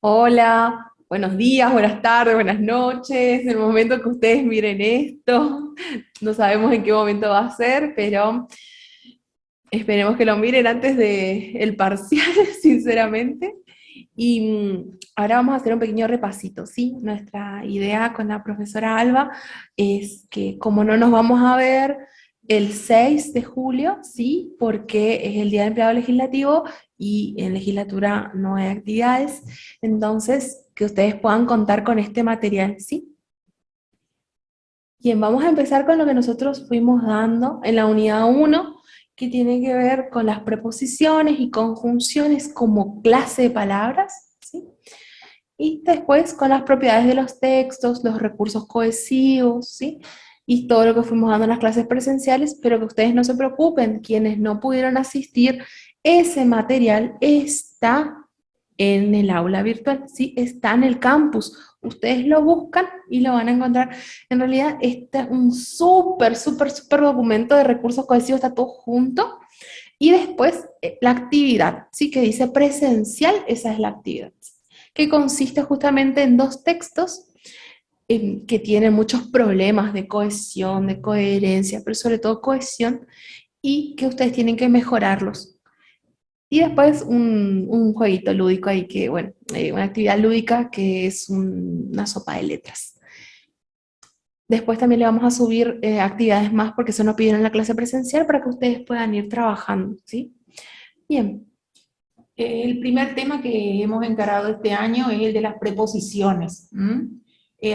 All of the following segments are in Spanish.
Hola, buenos días, buenas tardes, buenas noches. En el momento que ustedes miren esto, no sabemos en qué momento va a ser, pero esperemos que lo miren antes del parcial, sinceramente. Y ahora vamos a hacer un pequeño repasito, ¿sí? Nuestra idea con la profesora Alba es que como no nos vamos a ver el 6 de julio, ¿sí? Porque es el Día del Empleado Legislativo y en legislatura no hay actividades, entonces que ustedes puedan contar con este material, ¿sí? Bien, vamos a empezar con lo que nosotros fuimos dando en la unidad uno, que tiene que ver con las preposiciones y conjunciones como clase de palabras, ¿sí? Y después con las propiedades de los textos, los recursos cohesivos, ¿sí? Y todo lo que fuimos dando en las clases presenciales, pero que ustedes no se preocupen, quienes no pudieron asistir, ese material está en el aula virtual, ¿sí? Está en el campus. Ustedes lo buscan y lo van a encontrar. En realidad, este es un súper documento de recursos cohesivos, está todo junto. Y después la actividad, ¿sí? Que dice presencial, esa es la actividad, que consiste justamente en dos textos que tienen muchos problemas de cohesión, de coherencia, pero sobre todo cohesión, y que ustedes tienen que mejorarlos. Y después un jueguito lúdico ahí que, bueno, una actividad lúdica que es una sopa de letras. Después también le vamos a subir actividades más porque eso nos pidieron en la clase presencial para que ustedes puedan ir trabajando, ¿sí? Bien. El primer tema que hemos encarado este año es el de las preposiciones.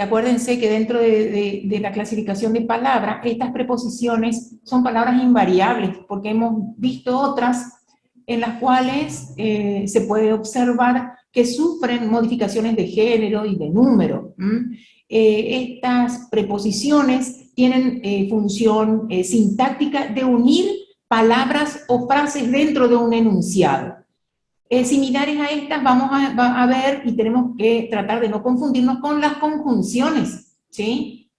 Acuérdense que dentro de la clasificación de palabras, estas preposiciones son palabras invariables, porque hemos visto otras en las cuales se puede observar que sufren modificaciones de género y de número. Estas preposiciones tienen función sintáctica de unir palabras o frases dentro de un enunciado. Similares a estas vamos a ver y tenemos que tratar de no confundirnos con las conjunciones, ¿sí?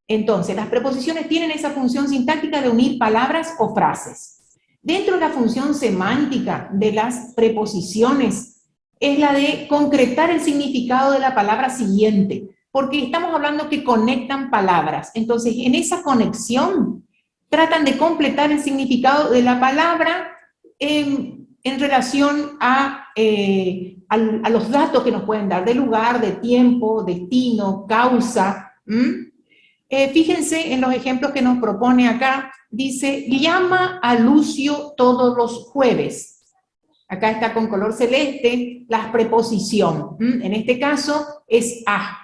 Entonces, las preposiciones tienen esa función sintáctica de unir palabras o frases. Dentro de la función semántica de las preposiciones es la de concretar el significado de la palabra siguiente, porque estamos hablando que conectan palabras. Entonces, en esa conexión tratan de completar el significado de la palabra en relación a los datos que nos pueden dar de lugar, de tiempo, destino, causa. Fíjense en los ejemplos que nos propone acá. Dice, llama a Lucio todos los jueves. Acá está con color celeste la preposición. En este caso es a.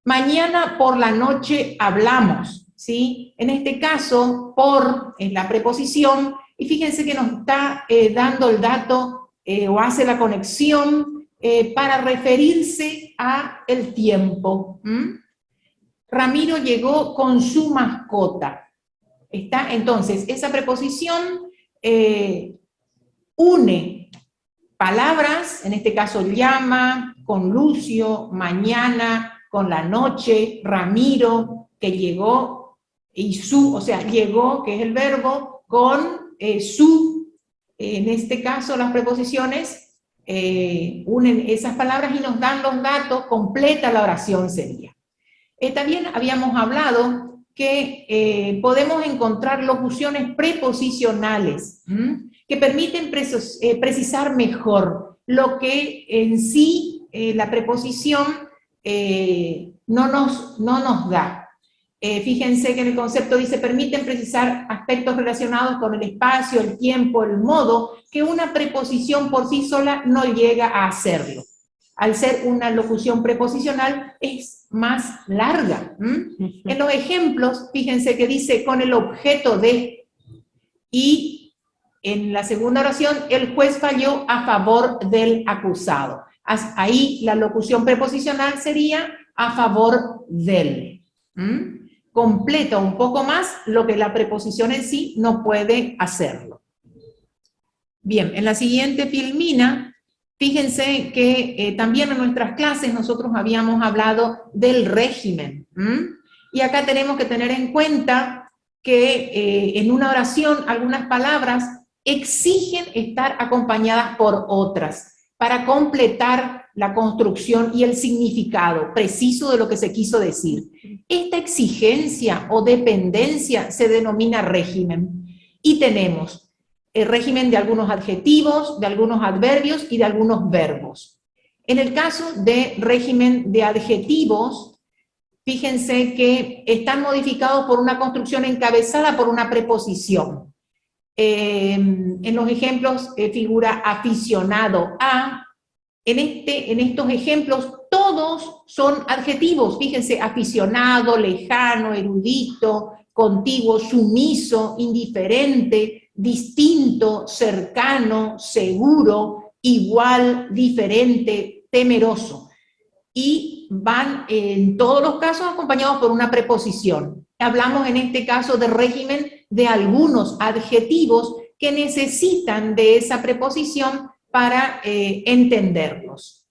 Mañana por la noche hablamos. ¿Sí? En este caso, por es la preposición, y fíjense que nos está dando el dato o hace la conexión para referirse a el tiempo. Ramiro llegó con su mascota. ¿Está? Entonces, esa preposición une palabras, en este caso llama, con Lucio, mañana, con la noche, Ramiro, que llegó, y su, o sea, llegó, que es el verbo, con su, en este caso las preposiciones unen esas palabras y nos dan los datos, completa la oración sería. También habíamos hablado que podemos encontrar locuciones preposicionales que permiten precisar mejor lo que en sí la preposición no nos da. Fíjense que en el concepto dice, permiten precisar aspectos relacionados con el espacio, el tiempo, el modo, que una preposición por sí sola no llega a hacerlo. Al ser una locución preposicional, es más larga. En los ejemplos, fíjense que dice con el objeto de, y en la segunda oración, el juez falló a favor del acusado. Ahí la locución preposicional sería a favor del. Completa un poco más lo que la preposición en sí no puede hacerlo. Bien, en la siguiente filmina, fíjense que también en nuestras clases nosotros habíamos hablado del régimen. Y acá tenemos que tener en cuenta que en una oración algunas palabras exigen estar acompañadas por otras. para completar la construcción y el significado preciso de lo que se quiso decir. Esta exigencia o dependencia se denomina régimen. Y tenemos el régimen de algunos adjetivos, de algunos adverbios y de algunos verbos. En el caso de régimen de adjetivos, fíjense que están modificados por una construcción encabezada por una preposición. En los ejemplos figura aficionado a. En estos ejemplos todos son adjetivos. Fíjense, aficionado, lejano, erudito, contiguo, sumiso, indiferente, distinto, cercano, seguro, igual, diferente, temeroso. Y van en todos los casos acompañados por una preposición. Hablamos en este caso de régimen de algunos adjetivos que necesitan de esa preposición para entenderlos.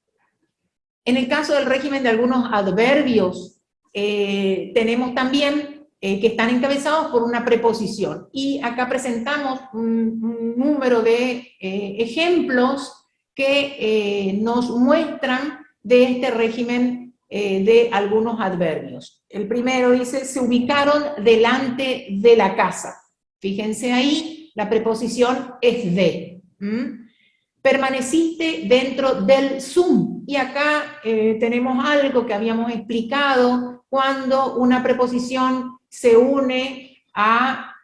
En el caso del régimen de algunos adverbios, tenemos también que están encabezados por una preposición. Y acá presentamos un número de ejemplos que nos muestran de este régimen de algunos adverbios. El primero dice, se ubicaron delante de la casa. Fíjense ahí, la preposición es de. Permaneciste dentro del Zoom. Y acá tenemos algo que habíamos explicado cuando una preposición se une a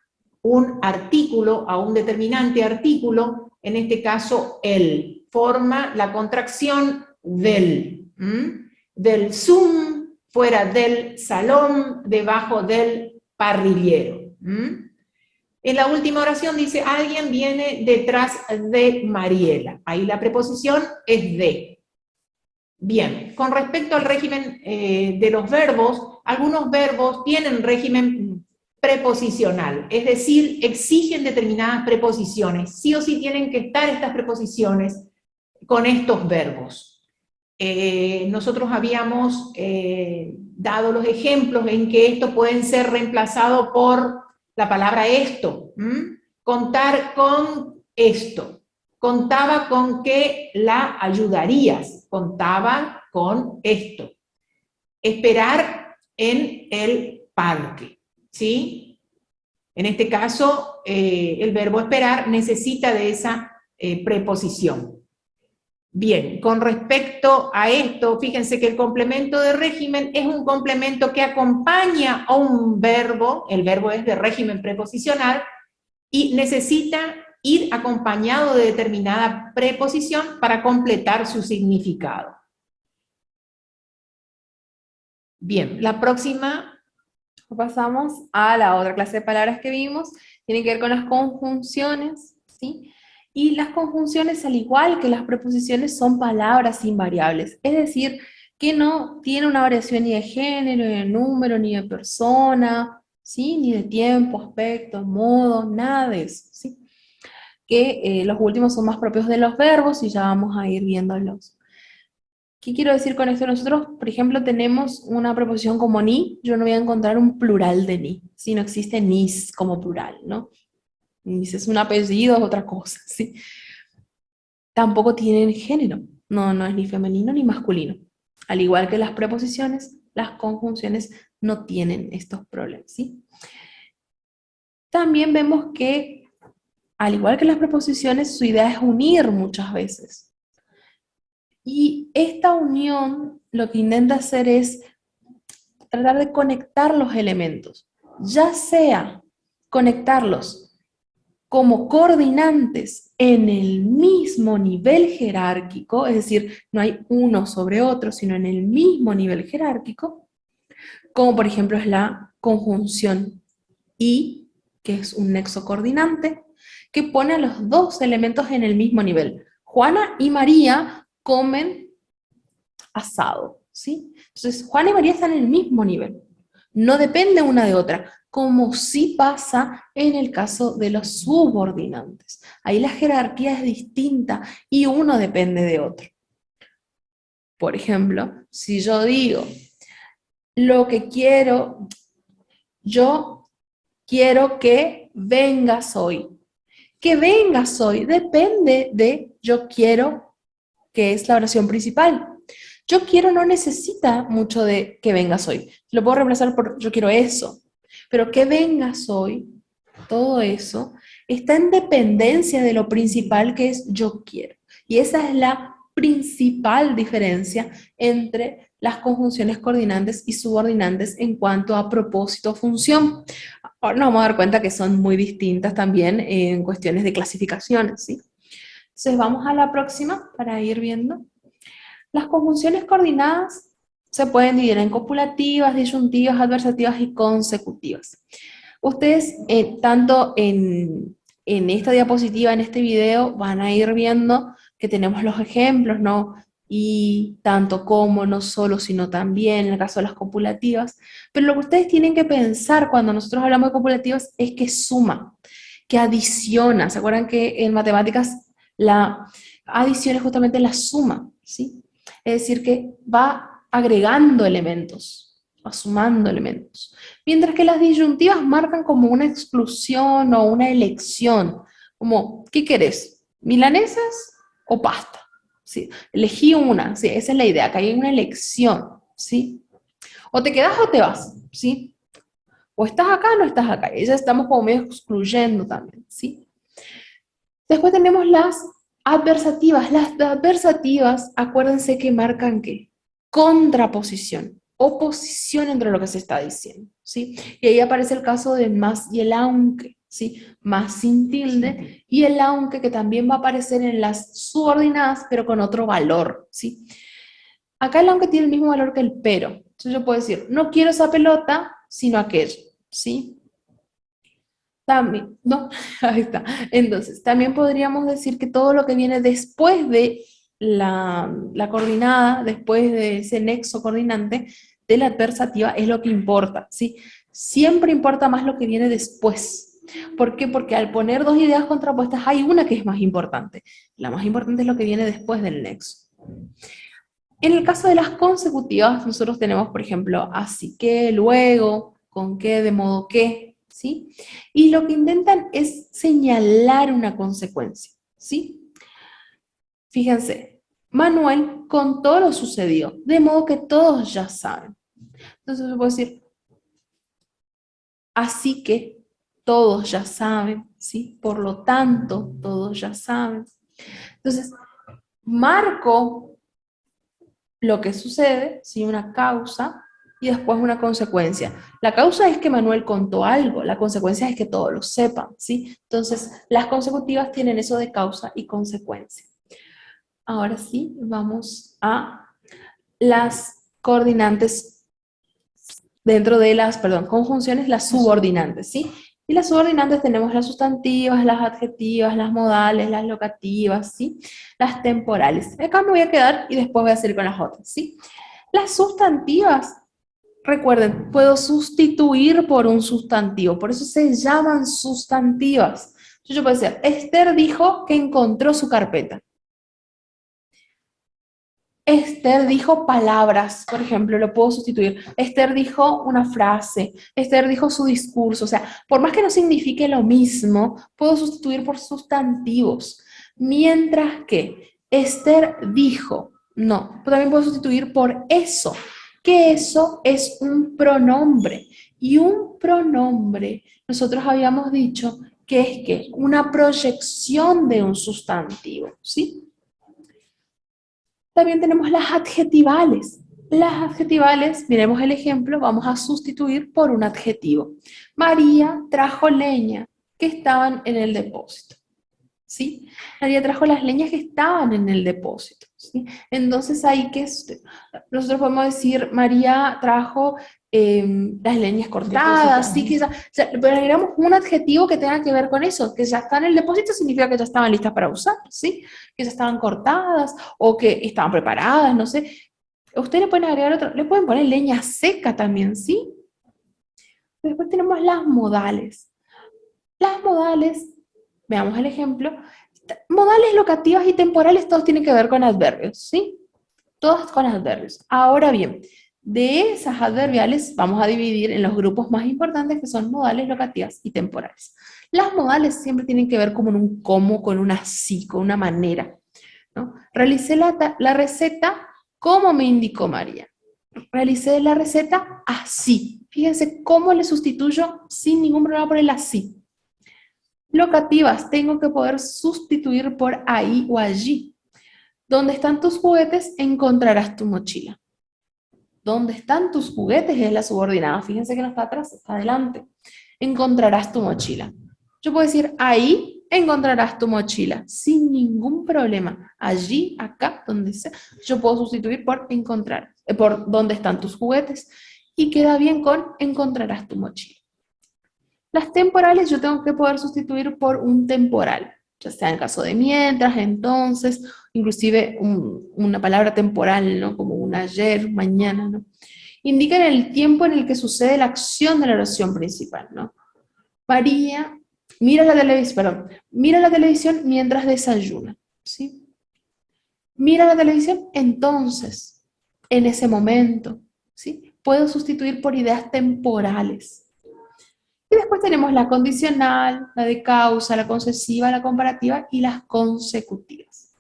un artículo, a un determinante artículo, en este caso el, forma la contracción del. Del Zoom, fuera del salón, debajo del parrillero. En la última oración dice, alguien viene detrás de Mariela. Ahí la preposición es de. Bien, con respecto al régimen de los verbos, algunos verbos tienen régimen preposicional, es decir, exigen determinadas preposiciones. Sí o sí tienen que estar estas preposiciones con estos verbos. Nosotros habíamos dado los ejemplos en que estos pueden ser reemplazados por la palabra esto. Contar con esto. Contaba con que la ayudarías. Contaba con esto. Esperar en el parque. ¿Sí? En este caso, el verbo esperar necesita de esa preposición. Bien, con respecto a esto, fíjense que el complemento de régimen es un complemento que acompaña a un verbo, el verbo es de régimen preposicional, y necesita ir acompañado de determinada preposición para completar su significado. Bien, la próxima. Pasamos a la otra clase de palabras que vimos, tiene que ver con las conjunciones, ¿sí? Y las conjunciones, al igual que las preposiciones, son palabras invariables, es decir, que no tiene una variación ni de género, ni de número, ni de persona, ¿sí? Ni de tiempo, aspecto, modo, nada de eso, ¿sí? Que los últimos son más propios de los verbos y ya vamos a ir viéndolos. ¿Qué quiero decir con esto? Nosotros, por ejemplo, tenemos una preposición como ni, yo no voy a encontrar un plural de ni, si no existe nis como plural, ¿no? Ni si es un apellido es otra cosa, ¿sí? Tampoco tienen género, no es ni femenino ni masculino. Al igual que las preposiciones, las conjunciones no tienen estos problemas, ¿sí? También vemos que, al igual que las preposiciones, su idea es unir muchas veces. Y esta unión lo que intenta hacer es tratar de conectar los elementos, ya sea conectarlos como coordinantes en el mismo nivel jerárquico, es decir, no hay uno sobre otro, sino en el mismo nivel jerárquico, como por ejemplo es la conjunción y, que es un nexo coordinante, que pone a los dos elementos en el mismo nivel. Juana y María comen asado, ¿sí? Entonces, Juana y María están en el mismo nivel. No depende una de otra, como sí pasa en el caso de los subordinantes. Ahí la jerarquía es distinta y uno depende de otro. Por ejemplo, si yo digo, lo que quiero, yo quiero que vengas hoy. Que vengas hoy depende de yo quiero que es la oración principal. Yo quiero no necesita mucho de que vengas hoy. Lo puedo reemplazar por yo quiero eso. Pero que vengas hoy, todo eso, está en dependencia de lo principal que es yo quiero. Y esa es la principal diferencia entre las conjunciones coordinantes y subordinantes en cuanto a propósito o función. Ahora nos vamos a dar cuenta que son muy distintas también en cuestiones de clasificaciones, ¿sí? Entonces vamos a la próxima para ir viendo. Las conjunciones coordinadas se pueden dividir en copulativas, disyuntivas, adversativas y consecutivas. Ustedes, tanto en esta diapositiva, en este video, van a ir viendo que tenemos los ejemplos, ¿no? Y tanto como, no solo, sino también en el caso de las copulativas. Pero lo que ustedes tienen que pensar cuando nosotros hablamos de copulativas es que suma, que adiciona. ¿Se acuerdan que en matemáticas la adición es justamente la suma, ¿sí? Es decir, que va agregando elementos, va sumando elementos. Mientras que las disyuntivas marcan como una exclusión o una elección, como, ¿qué querés? ¿Milanesas o pasta? ¿Sí? Elegí una, ¿sí? Esa es la idea, que hay una elección, ¿sí? O te quedás o te vas, ¿sí? O estás acá o no estás acá. Y ya estamos como medio excluyendo también, ¿sí? Después tenemos las adversativas. Las adversativas, acuérdense que marcan ¿qué? Contraposición, oposición entre lo que se está diciendo, ¿sí? Y ahí aparece el caso del más y el aunque, ¿sí? Más sin tilde y el aunque que también va a aparecer en las subordinadas, pero con otro valor, ¿sí? Acá el aunque tiene el mismo valor que el pero. Entonces yo puedo decir, no quiero esa pelota, sino aquello, ¿sí? También, ¿no? Ahí está. Entonces, también podríamos decir que todo lo que viene después de la coordinada, después de ese nexo coordinante de la adversativa, es lo que importa, ¿sí? Siempre importa más lo que viene después. ¿Por qué? Porque al poner dos ideas contrapuestas hay una que es más importante. La más importante es lo que viene después del nexo. En el caso de las consecutivas, nosotros tenemos, por ejemplo, así que, luego, con qué, de modo que, ¿sí? Y lo que intentan es señalar una consecuencia, ¿sí? Fíjense, Manuel contó lo sucedido, de modo que todos ya saben. Entonces yo puedo decir, así que todos ya saben, ¿sí? Por lo tanto, todos ya saben. Entonces, marco lo que sucede, ¿sí? Una causa y después una consecuencia. La causa es que Manuel contó algo, la consecuencia es que todos lo sepan, ¿sí? Entonces, las consecutivas tienen eso de causa y consecuencia. Ahora sí, vamos a las coordinantes dentro de las, perdón, conjunciones, las subordinantes, ¿sí? Y las subordinantes tenemos las sustantivas, las adjetivas, las modales, las locativas, ¿sí? Las temporales. Acá me voy a quedar y después voy a seguir con las otras, ¿sí? Las sustantivas, recuerden, puedo sustituir por un sustantivo, por eso se llaman sustantivas. Yo puedo decir, Esther dijo que encontró su carpeta. Esther dijo palabras, por ejemplo, lo puedo sustituir. Esther dijo una frase, Esther dijo su discurso, o sea, por más que no signifique lo mismo, puedo sustituir por sustantivos. Mientras que Esther dijo, no, también puedo sustituir por eso, que eso es un pronombre. Y un pronombre, nosotros habíamos dicho que es que una proyección de un sustantivo, ¿sí? También tenemos las adjetivales. Las adjetivales, miremos el ejemplo, vamos a sustituir por un adjetivo. María trajo leña que estaban en el depósito. ¿Sí? María trajo las leñas que estaban en el depósito. ¿Sí? Entonces ahí que nosotros podemos decir, María trajo las leñas cortadas, ¿sí? Que ya, pero agregamos un adjetivo que tenga que ver con eso, que ya está en el depósito significa que ya estaban listas para usar, ¿sí? Que ya estaban cortadas o que estaban preparadas, no sé. Ustedes le pueden agregar otro, le pueden poner leña seca también, ¿sí? Después tenemos las modales. Las modales, veamos el ejemplo, modales locativas y temporales, todos tienen que ver con adverbios, ¿sí? Todos con adverbios. Ahora bien, de esas adverbiales vamos a dividir en los grupos más importantes que son modales, locativas y temporales. Las modales siempre tienen que ver como con un cómo, con un así, con una manera. ¿no? Realicé la receta como me indicó María. Realicé la receta así. Fíjense cómo le sustituyo sin ningún problema por el así. Locativas, tengo que poder sustituir por ahí o allí. Donde están tus juguetes, encontrarás tu mochila. Donde están tus juguetes es la subordinada. Fíjense que no está atrás, está adelante. Encontrarás tu mochila. Yo puedo decir, ahí encontrarás tu mochila, sin ningún problema. Allí, acá, donde sea. Yo puedo sustituir por encontrar, por dónde están tus juguetes. Y queda bien con encontrarás tu mochila. Las temporales yo tengo que poder sustituir por un temporal, ya sea en caso de mientras, entonces, inclusive una palabra temporal, ¿no? Como un ayer, mañana, ¿no? Indican el tiempo en el que sucede la acción de la oración principal, ¿no? María mira la televisión mientras desayuna, ¿sí? Mira la televisión entonces, en ese momento, ¿sí? Puedo sustituir por ideas temporales. Y después tenemos la condicional, la de causa, la concesiva, la comparativa y las consecutivas.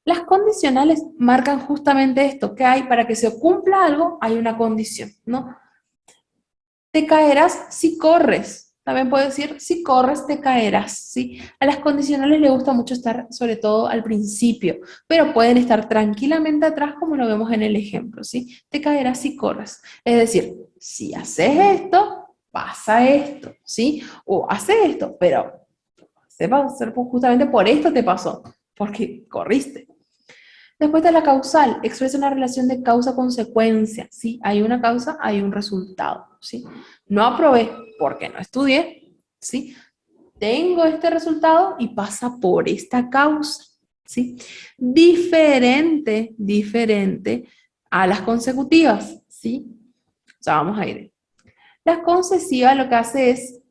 Las condicionales marcan justamente esto, que hay para que se cumpla algo, hay una condición, ¿no? Te caerás si corres. También puedo decir, si corres te caerás, ¿sí? A las condicionales les gusta mucho estar, sobre todo al principio, pero pueden estar tranquilamente atrás como lo vemos en el ejemplo, ¿sí? Te caerás si corres. Es decir, si haces esto, pasa esto, ¿sí? O haces esto, pero se va a hacer justamente por esto te pasó, porque corriste. Después de la causal, expresa una relación de causa-consecuencia, ¿sí? Hay una causa, hay un resultado, ¿sí? No aprobé porque no estudié, ¿sí? Tengo este resultado y pasa por esta causa, ¿sí? Diferente a las consecutivas, ¿sí? O sea, vamos a ir. La concesiva lo que hace es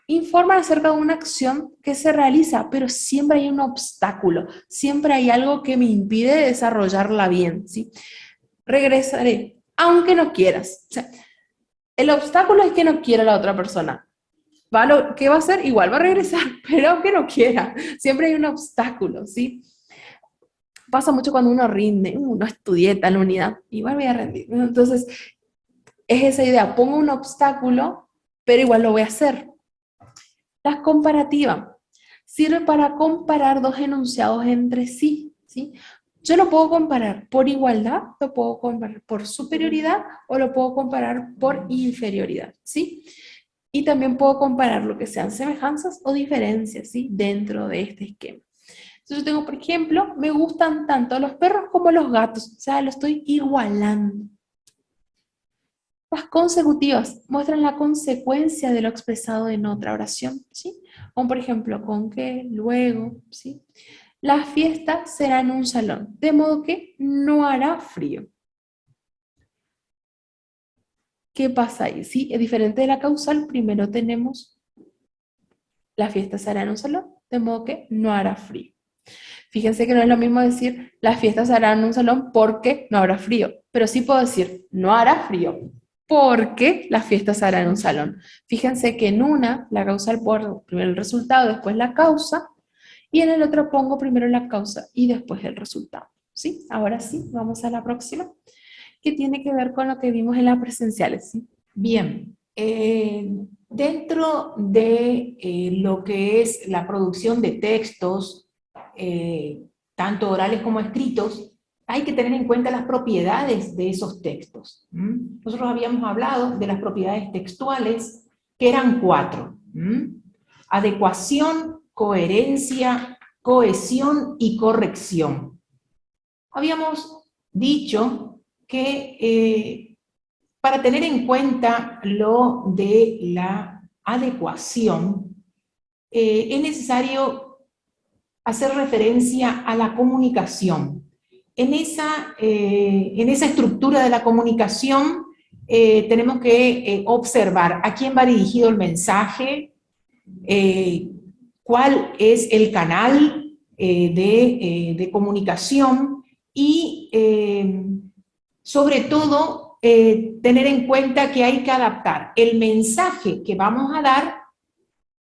informar acerca de una acción que se realiza, pero siempre hay un obstáculo, siempre hay algo que me impide desarrollarla bien, ¿sí? Regresaré, aunque no quieras. O sea, el obstáculo es que no quiera la otra persona. ¿Qué va a hacer? Igual va a regresar, pero aunque no quiera, siempre hay un obstáculo, ¿sí? Pasa mucho cuando uno rinde, no estudié tal unidad, igual voy a rendir. Entonces, es esa idea, pongo un obstáculo, pero igual lo voy a hacer. La comparativa sirve para comparar dos enunciados entre sí, ¿sí? Yo lo puedo comparar por igualdad, lo puedo comparar por superioridad o lo puedo comparar por inferioridad, ¿sí? Y también puedo comparar lo que sean semejanzas o diferencias, ¿sí? Dentro de este esquema. Entonces yo tengo, por ejemplo, me gustan tanto los perros como los gatos, o sea, lo estoy igualando. Las consecutivas muestran la consecuencia de lo expresado en otra oración, ¿sí? Como por ejemplo, con que, luego, ¿sí? La fiesta será en un salón, de modo que no hará frío. ¿Qué pasa ahí? ¿Sí? Es diferente de la causal, primero tenemos la fiesta será en un salón, de modo que no hará frío. Fíjense que no es lo mismo decir la fiesta será en un salón porque no habrá frío, pero sí puedo decir no hará frío porque la fiesta se hará en un salón. Fíjense que en una, la causal por primero el resultado, después la causa, y en el otro pongo primero la causa y después el resultado. ¿Sí? Ahora sí, vamos a la próxima, que tiene que ver con lo que vimos en las presenciales. ¿Sí? Bien, dentro de lo que es la producción de textos, tanto orales como escritos, hay que tener en cuenta las propiedades de esos textos. Nosotros habíamos hablado de las propiedades textuales, que eran 4. Adecuación, coherencia, cohesión y corrección. Habíamos dicho que para tener en cuenta lo de la adecuación, es necesario hacer referencia a la comunicación. En esa estructura de la comunicación tenemos que observar a quién va dirigido el mensaje, cuál es el canal de comunicación y sobre todo tener en cuenta que hay que adaptar el mensaje que vamos a dar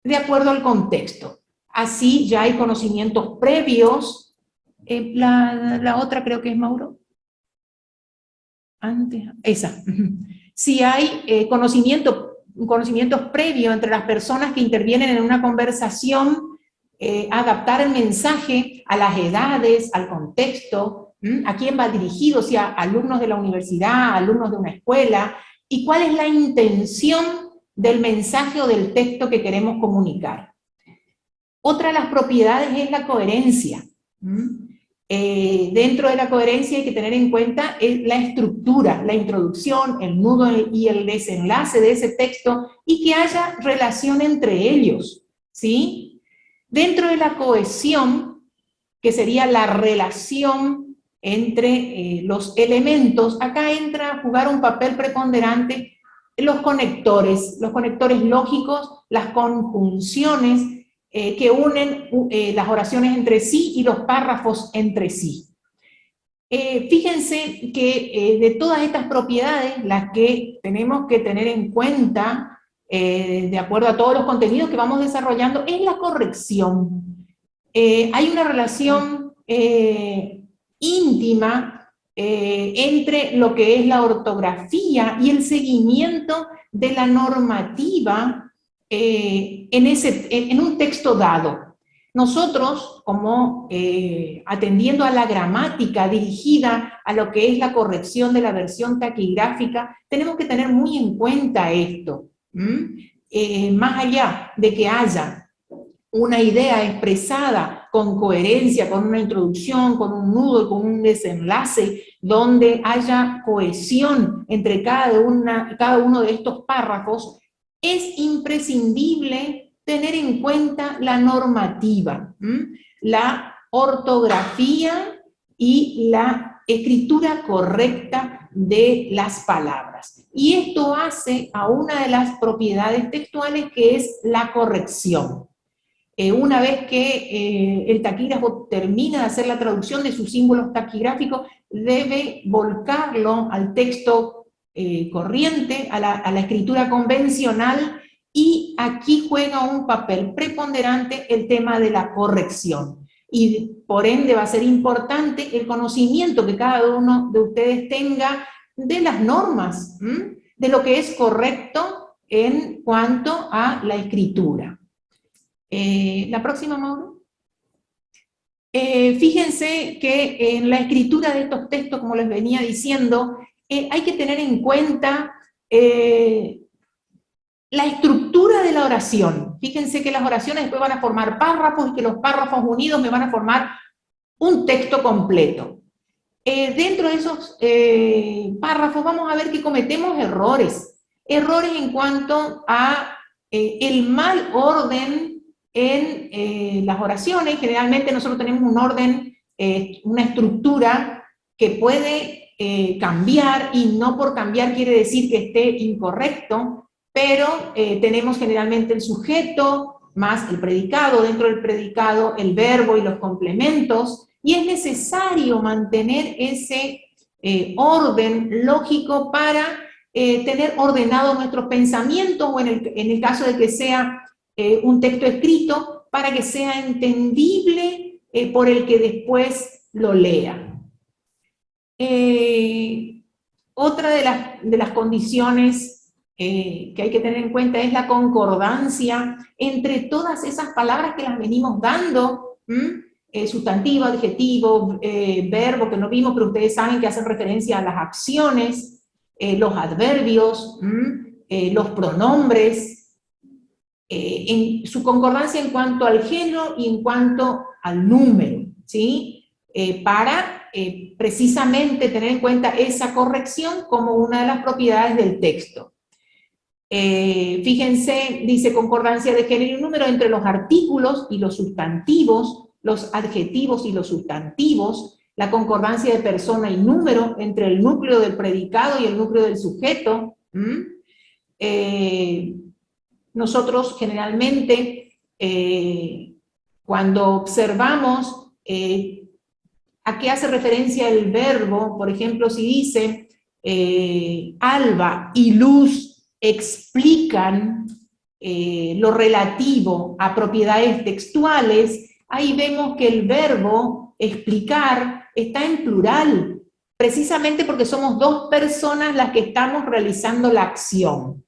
de acuerdo al contexto. Así ya hay conocimientos previos La otra creo que es Mauro. Antes, esa. Si hay conocimientos previos entre las personas que intervienen en una conversación, adaptar el mensaje a las edades, al contexto, a quién va dirigido, si a alumnos de la universidad, alumnos de una escuela, y cuál es la intención del mensaje o del texto que queremos comunicar. Otra de las propiedades es la coherencia. Dentro de la coherencia hay que tener en cuenta la estructura, la introducción, el nudo y el desenlace de ese texto, y que haya relación entre ellos, ¿sí? Dentro de la cohesión, que sería la relación entre los elementos, acá entra a jugar un papel preponderante los conectores lógicos, las conjunciones, que unen las oraciones entre sí y los párrafos entre sí. Fíjense que de todas estas propiedades, las que tenemos que tener en cuenta, de acuerdo a todos los contenidos que vamos desarrollando, es la corrección. Hay una relación íntima entre lo que es la ortografía y el seguimiento de la normativa en un texto dado. Nosotros, como atendiendo a la gramática dirigida a lo que es la corrección de la versión taquigráfica, tenemos que tener muy en cuenta esto. Más allá de que haya una idea expresada con coherencia, con una introducción, con un nudo y con un desenlace, donde haya cohesión entre cada uno de estos párrafos, es imprescindible tener en cuenta la normativa, la ortografía y la escritura correcta de las palabras. Y esto hace a una de las propiedades textuales, que es la corrección. Una vez que el taquígrafo termina de hacer la traducción de sus símbolos taquigráficos, debe volcarlo al texto corriente, a la escritura convencional, y aquí juega un papel preponderante el tema de la corrección. Y por ende va a ser importante el conocimiento que cada uno de ustedes tenga de las normas, de lo que es correcto en cuanto a la escritura. La próxima, Mauro. Fíjense que en la escritura de estos textos, como les venía diciendo, hay que tener en cuenta la estructura de la oración. Fíjense que las oraciones después van a formar párrafos, y que los párrafos unidos me van a formar un texto completo. Dentro de esos párrafos vamos a ver que cometemos errores en cuanto a el mal orden en las oraciones. Generalmente nosotros tenemos un orden, una estructura que puede cambiar, y no por cambiar quiere decir que esté incorrecto, pero tenemos generalmente el sujeto más el predicado, dentro del predicado el verbo y los complementos, y es necesario mantener ese orden lógico para tener ordenados nuestros pensamientos, o en el caso de que sea un texto escrito, para que sea entendible por el que después lo lea. Otra de las condiciones que hay que tener en cuenta es la concordancia entre todas esas palabras que las venimos dando, sustantivo, adjetivo, verbo, que no vimos, pero ustedes saben que hacen referencia a las acciones, los adverbios, los pronombres, en su concordancia en cuanto al género y en cuanto al número, ¿sí? Para precisamente tener en cuenta esa corrección como una de las propiedades del texto. Fíjense, dice concordancia de género y número entre los artículos y los sustantivos, los adjetivos y los sustantivos, la concordancia de persona y número entre el núcleo del predicado y el núcleo del sujeto. Nosotros generalmente, cuando observamos a qué hace referencia el verbo, por ejemplo, si dice Alba y Luz explican lo relativo a propiedades textuales, ahí vemos que el verbo explicar está en plural, precisamente porque somos dos personas las que estamos realizando la acción.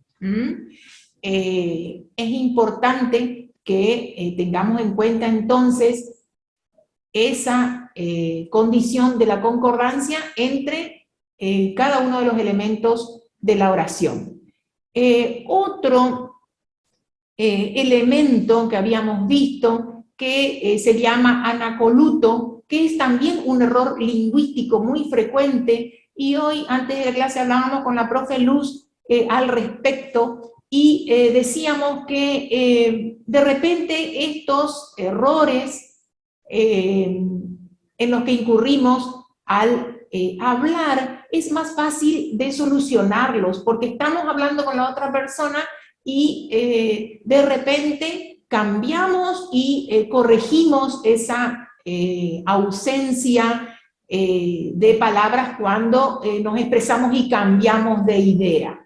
Es importante que tengamos en cuenta entonces esa condición de la concordancia entre cada uno de los elementos de la oración. Otro elemento que habíamos visto que se llama anacoluto, que es también un error lingüístico muy frecuente, y hoy antes de la clase hablábamos con la profe Luz al respecto, y decíamos que de repente estos errores en los que incurrimos al hablar es más fácil de solucionarlos, porque estamos hablando con la otra persona y de repente cambiamos y corregimos esa ausencia de palabras cuando nos expresamos y cambiamos de idea.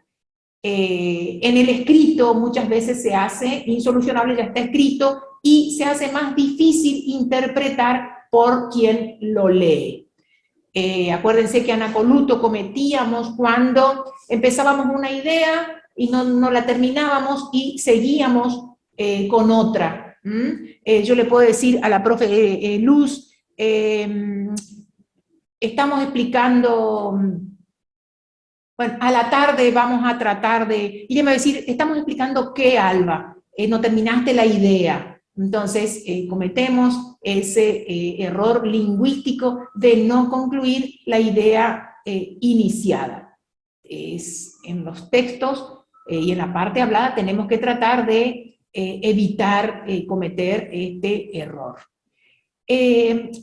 En el escrito muchas veces se hace insolucionable, ya está escrito, y se hace más difícil interpretar por quien lo lee. Acuérdense que anacoluto cometíamos cuando empezábamos una idea y no la terminábamos y seguíamos con otra. Yo le puedo decir a la profe Luz, estamos explicando, bueno, a la tarde vamos a tratar de, y ella me va a decir, estamos explicando qué, Alba, no terminaste la idea. Entonces cometemos ese error lingüístico de no concluir la idea iniciada. En los textos y en la parte hablada tenemos que tratar de evitar cometer este error.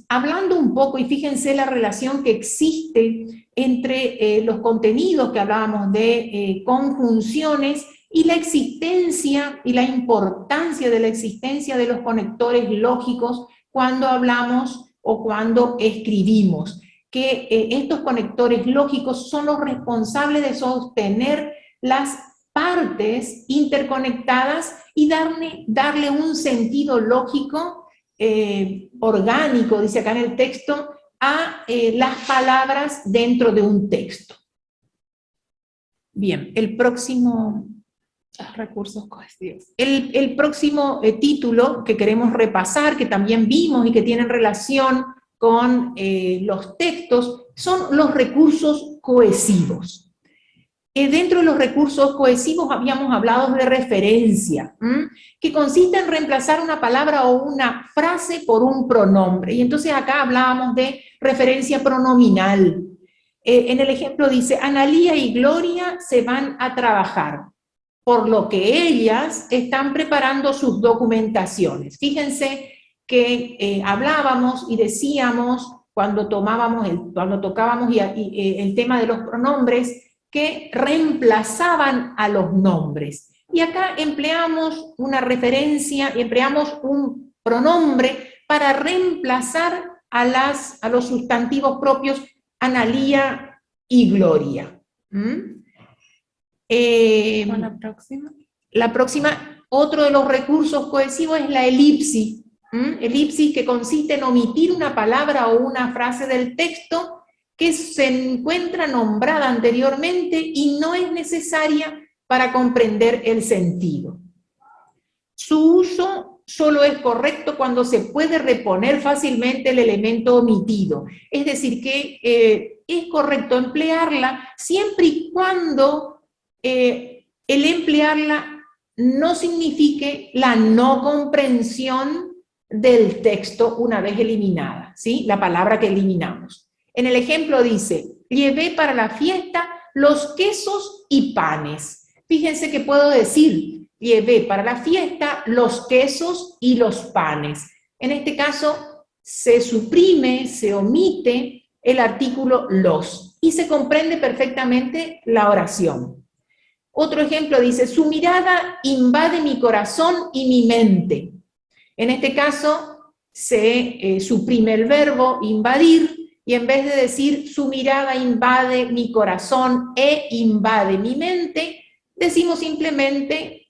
Hablando un poco, y fíjense la relación que existe entre los contenidos que hablábamos de conjunciones y la existencia y la importancia de la existencia de los conectores lógicos cuando hablamos o cuando escribimos, que estos conectores lógicos son los responsables de sostener las partes interconectadas y darle un sentido lógico orgánico, dice acá en el texto, a las palabras dentro de un texto. Bien, el próximo... Recursos cohesivos. El próximo título que queremos repasar, que también vimos y que tiene relación con los textos, son los recursos cohesivos. Dentro de los recursos cohesivos habíamos hablado de referencia, que consiste en reemplazar una palabra o una frase por un pronombre. Y entonces acá hablábamos de referencia pronominal. En el ejemplo dice, Analía y Gloria se van a trabajar, por lo que ellas están preparando sus documentaciones. Fíjense que hablábamos y decíamos, cuando tocábamos el tema de los pronombres, que reemplazaban a los nombres. Y acá empleamos una referencia, empleamos un pronombre para reemplazar a los sustantivos propios Analía y Gloria. La próxima, otro de los recursos cohesivos es la elipsis. Elipsis, que consiste en omitir una palabra o una frase del texto que se encuentra nombrada anteriormente y no es necesaria para comprender el sentido. Su uso solo es correcto cuando se puede reponer fácilmente el elemento omitido. Es decir, que es correcto emplearla siempre y cuando el emplearla no signifique la no comprensión del texto una vez eliminada, ¿sí? La palabra que eliminamos. En el ejemplo dice, llevé para la fiesta los quesos y panes. Fíjense que puedo decir, llevé para la fiesta los quesos y los panes. En este caso se suprime, se omite el artículo los y se comprende perfectamente la oración. Otro ejemplo dice, su mirada invade mi corazón y mi mente. En este caso se suprime el verbo invadir, y en vez de decir su mirada invade mi corazón e invade mi mente, decimos simplemente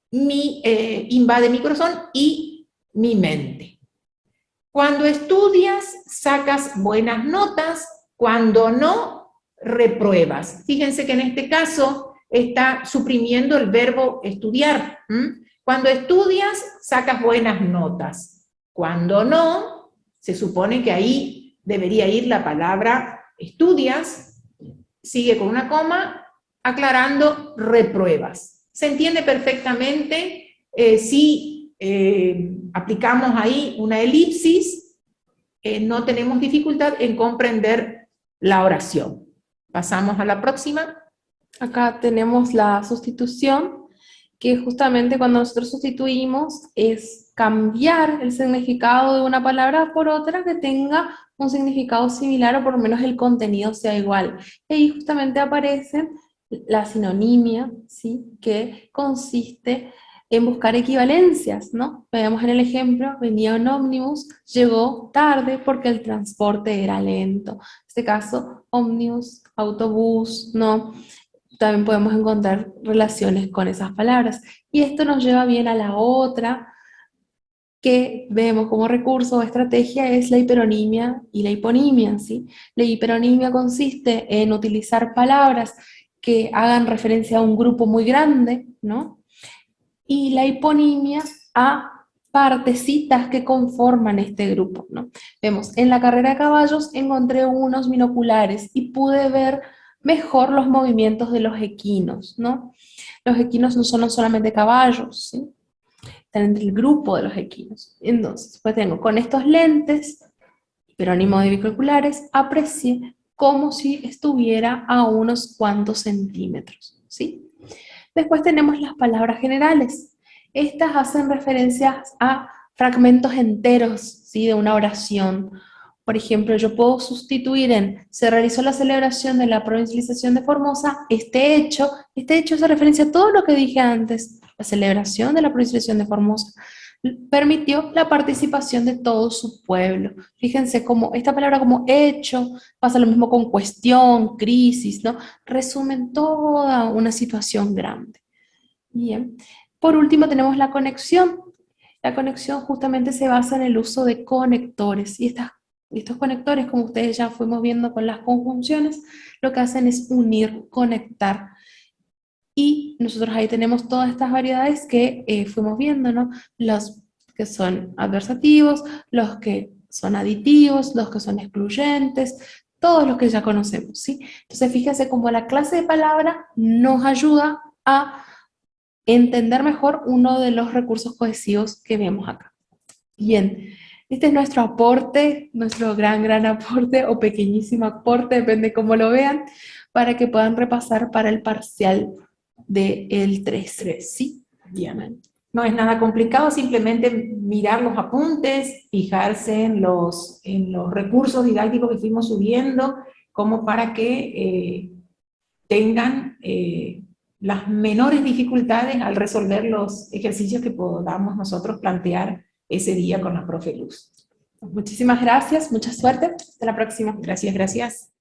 invade mi corazón y mi mente. Cuando estudias, sacas buenas notas, cuando no, repruebas. Fíjense que en este caso está suprimiendo el verbo estudiar. Cuando estudias, sacas buenas notas. Cuando no, se supone que ahí debería ir la palabra estudias, sigue con una coma, aclarando repruebas. Se entiende perfectamente si aplicamos ahí una elipsis, no tenemos dificultad en comprender la oración. Pasamos a la próxima. Acá tenemos la sustitución, que justamente cuando nosotros sustituimos es cambiar el significado de una palabra por otra que tenga un significado similar o por lo menos el contenido sea igual. Y ahí justamente aparece la sinonimia, ¿sí? Que consiste en buscar equivalencias, ¿no? Veamos en el ejemplo, venía un ómnibus, llegó tarde porque el transporte era lento. En este caso, ómnibus, autobús, ¿no? También podemos encontrar relaciones con esas palabras. Y esto nos lleva bien a la otra que vemos como recurso o estrategia, es la hiperonimia y la hiponimia, ¿sí? La hiperonimia consiste en utilizar palabras que hagan referencia a un grupo muy grande, ¿no? Y la hiponimia a partecitas que conforman este grupo, ¿no? Vemos, en la carrera de caballos encontré unos binoculares y pude ver mejor los movimientos de los equinos, ¿no? Los equinos no son solamente caballos, ¿sí? Están entre el grupo de los equinos. Entonces, pues tengo con estos lentes, hiperónimo de binoculares, aprecié como si estuviera a unos cuantos centímetros, ¿sí? Después tenemos las palabras generales. Estas hacen referencias a fragmentos enteros, ¿sí? De una oración. Por ejemplo, yo puedo sustituir en se realizó la celebración de la provincialización de Formosa, este hecho hace referencia a todo lo que dije antes, la celebración de la provincialización de Formosa permitió la participación de todo su pueblo. Fíjense cómo esta palabra como hecho pasa lo mismo con cuestión, crisis, ¿no? Resumen toda una situación grande. Bien. Por último tenemos la conexión. La conexión justamente se basa en el uso de conectores y estos conectores, como ustedes ya fuimos viendo con las conjunciones, lo que hacen es unir, conectar. Y nosotros ahí tenemos todas estas variedades que fuimos viendo, ¿no? Los que son adversativos, los que son aditivos, los que son excluyentes, todos los que ya conocemos, ¿sí? Entonces fíjense cómo la clase de palabra nos ayuda a entender mejor uno de los recursos cohesivos que vemos acá. Bien, este es nuestro aporte, nuestro gran aporte o pequeñísimo aporte, depende cómo lo vean, para que puedan repasar para el parcial del 3, ¿sí? Bien. No es nada complicado, simplemente mirar los apuntes, fijarse en los recursos didácticos que fuimos subiendo, como para que tengan las menores dificultades al resolver los ejercicios que podamos nosotros plantear ese día con la profe Luz. Muchísimas gracias, mucha suerte, hasta la próxima. Gracias, gracias.